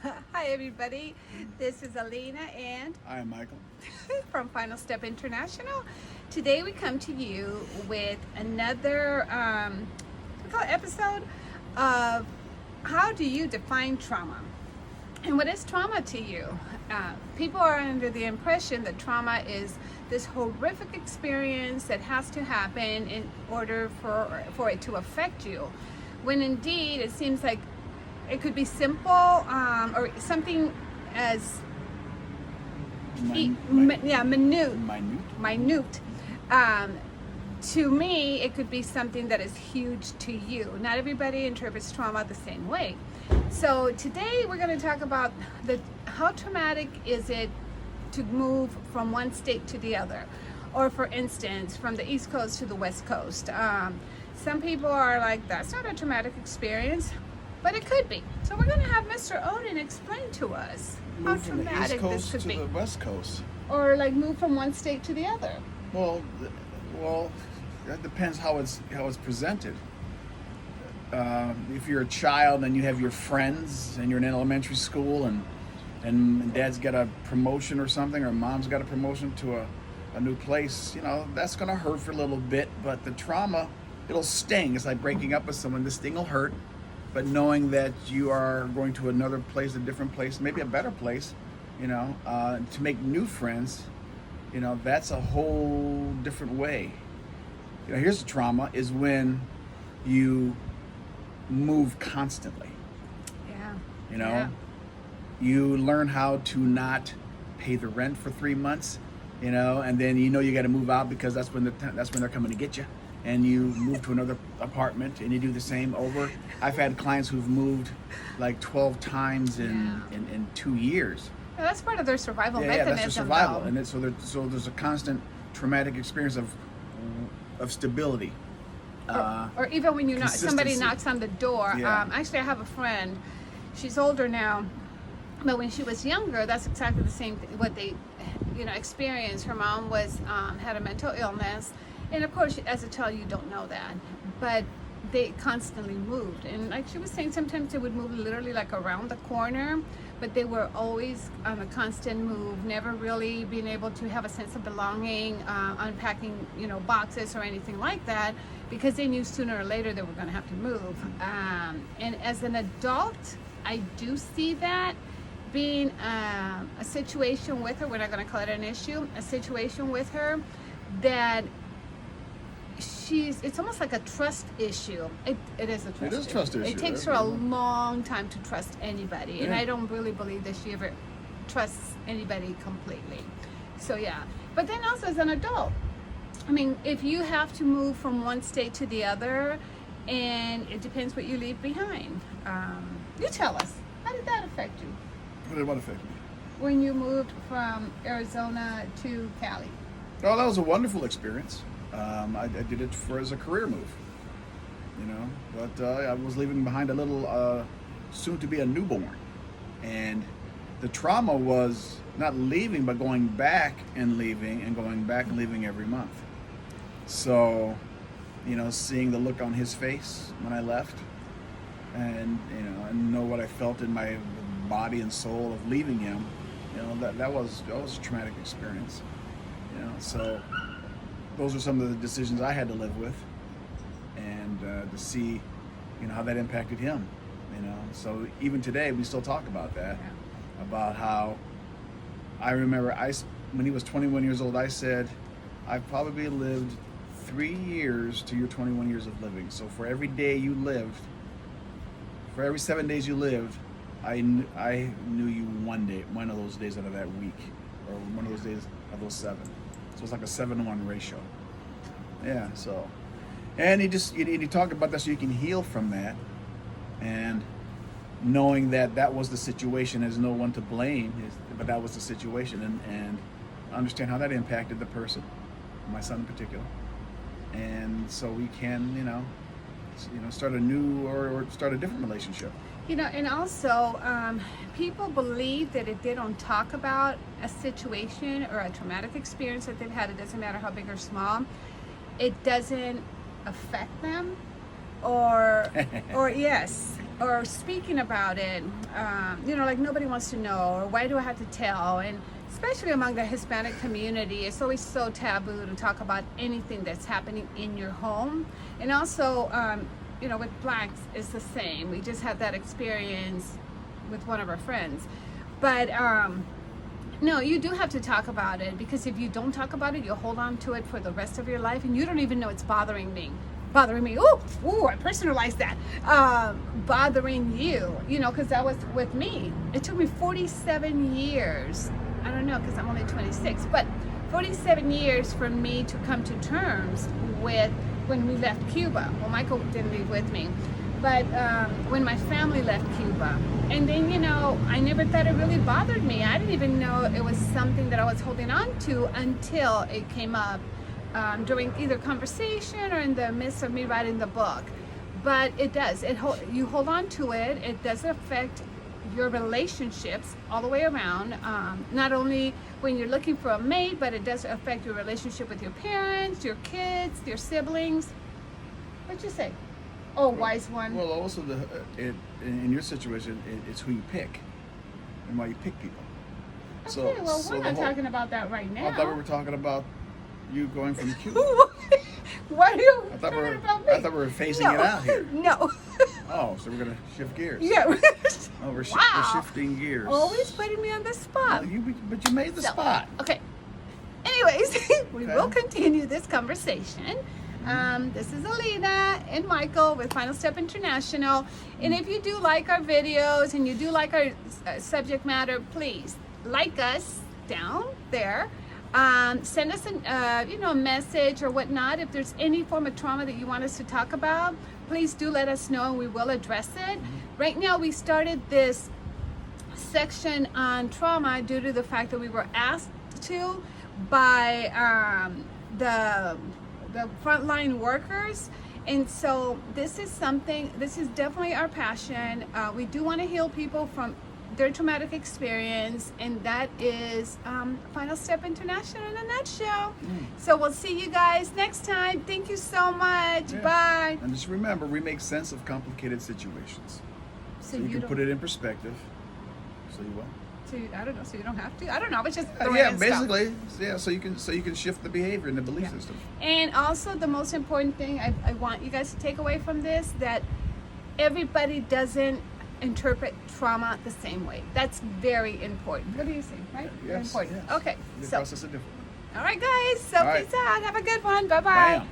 Hi everybody, this is Alina and Hi, Michael. from Final Step International. Today we come to you with another we call it episode of how do you define trauma? And what is trauma to you? People are under the impression that trauma is this horrific experience that has to happen in order for it to affect you. When indeed it seems like it could be simple or something as minute. To me, it could be something that is huge to you. Not everybody interprets trauma the same way. So today we're going to talk about how traumatic is it to move from one state to the other, or for instance, from the East Coast to the West Coast. Some people are like, that's not a traumatic experience, but it could be. So we're going to have Mr. Odin explain to us how Move from the East traumatic this Coast could to be. the West Coast. Or like move from one state to the other. Well, that depends how it's presented. If you're a child and you have your friends and you're in elementary school and dad's got a promotion or something, or mom's got a promotion to a new place, that's going to hurt for a little bit, but the trauma, it'll sting. It's like breaking up with someone. This thing will hurt, but knowing that you are going to another place, a different place, maybe a better place, to make new friends, that's a whole different way. Here's the trauma is when you move constantly. Yeah. You learn how to not pay the rent for 3 months, and then you got to move out because that's when they're coming to get you, and you move to another apartment and you do the same over. I've had clients who've moved like 12 times in 2 years. Well, that's part of their survival Yeah, mechanism. that's their survival, though. and so there's a constant traumatic experience of stability. Or even when somebody consistency. knocks on the door. Yeah. Actually, I have a friend. She's older now, but when she was younger, that's exactly the same thing. What they, experienced. Her mom had a mental illness, and of course, as a child, you don't know that, but they constantly moved. And like she was saying, sometimes they would move literally like around the corner, but they were always on a constant move, never really being able to have a sense of belonging, unpacking, boxes or anything like that, because they knew sooner or later they were going to have to move. And as an adult, I do see that being a situation with her, we're not going to call it an issue, a situation with her that it's almost like a trust issue. It is a trust issue. It is a trust issue. It takes her a long time to trust anybody, and I don't really believe that she ever trusts anybody completely. So yeah, but then also as an adult, I mean, if you have to move from one state to the other, and it depends what you leave behind. You tell us, how did that affect you What affect me? when you moved from Arizona to Cali? Oh, that was a wonderful experience. I did it as a career move, but I was leaving behind a little, soon to be a newborn. And the trauma was not leaving, but going back and leaving and going back and leaving every month. So, seeing the look on his face when I left and know what I felt in my body and soul of leaving him, that was a traumatic experience, so those are some of the decisions I had to live with, and to see, how that impacted him, So even today, we still talk about that, about how I remember when he was 21 years old, I said, I've probably lived 3 years to your 21 years of living. So for every day you lived, for every 7 days you lived, I knew you one of those days out of that week, or one of those days of those 7. So it's like a 7-to-1 ratio. Yeah, so. And he talked about that so you can heal from that. And knowing that was the situation, there's no one to blame, but that was the situation. And understand how that impacted the person, my son in particular. And so we can, start a new or start a different relationship. And also, people believe that if they don't talk about a situation or a traumatic experience that they've had, it doesn't matter how big or small, it doesn't affect them, or yes, or speaking about it, like nobody wants to know, or why do I have to tell? And especially among the Hispanic community, it's always so taboo to talk about anything that's happening in your home. And also, with blacks, it's the same. We just had that experience with one of our friends. But no, you do have to talk about it, because if you don't talk about it, you'll hold on to it for the rest of your life, and you don't even know it's bothering me. Ooh, I personalized that. Bothering you, because that was with me. It took me 47 years. I don't know, because I'm only 26, but 47 years for me to come to terms with when we left Cuba. Well, Michael didn't leave with me, but when my family left Cuba. And then, I never thought it really bothered me. I didn't even know it was something that I was holding on to until it came up during either conversation or in the midst of me writing the book. But it does. You hold on to it. It does affect your relationships all the way around. Not only when you're looking for a mate, but it does affect your relationship with your parents, your kids, your siblings. What'd you say? Oh, wise one. Well, also in your situation, it's who you pick and why you pick people. Okay, we're not talking about that right now. I thought we were talking about you going from Cuba. What are you talking about me? I thought we were phasing it out here. No. Oh, so we're going to shift gears. Yeah. We're Wow. shifting gears. Always putting me on the spot. Well, but you made the spot. Okay. Anyways, we will continue this conversation. This is Alina and Michael with Final Step International. And if you do like our videos and you do like our subject matter, please like us down there. Send us a message or whatnot. If there's any form of trauma that you want us to talk about, please do let us know and we will address it. Right now, we started this section on trauma due to the fact that we were asked to by the frontline workers. And so this is definitely our passion. We do want to heal people from their traumatic experience, and that is Final Step International in a nutshell. So we'll see you guys next time. Thank you so much. Yeah. Bye. And just remember, we make sense of complicated situations. So you can don't- put it in perspective. So you will. I don't know. So you don't have to. I don't know. It's just Yeah, basically. Yeah, so you can shift the behavior in the belief system. And also, the most important thing I want you guys to take away from this, that everybody doesn't interpret trauma the same way. That's very important. What do you think? Right? Very Yes. important. Yes. Okay. You So, process it differently. all right, guys. So All right. peace out. Have a good one. Bye-bye. Bam.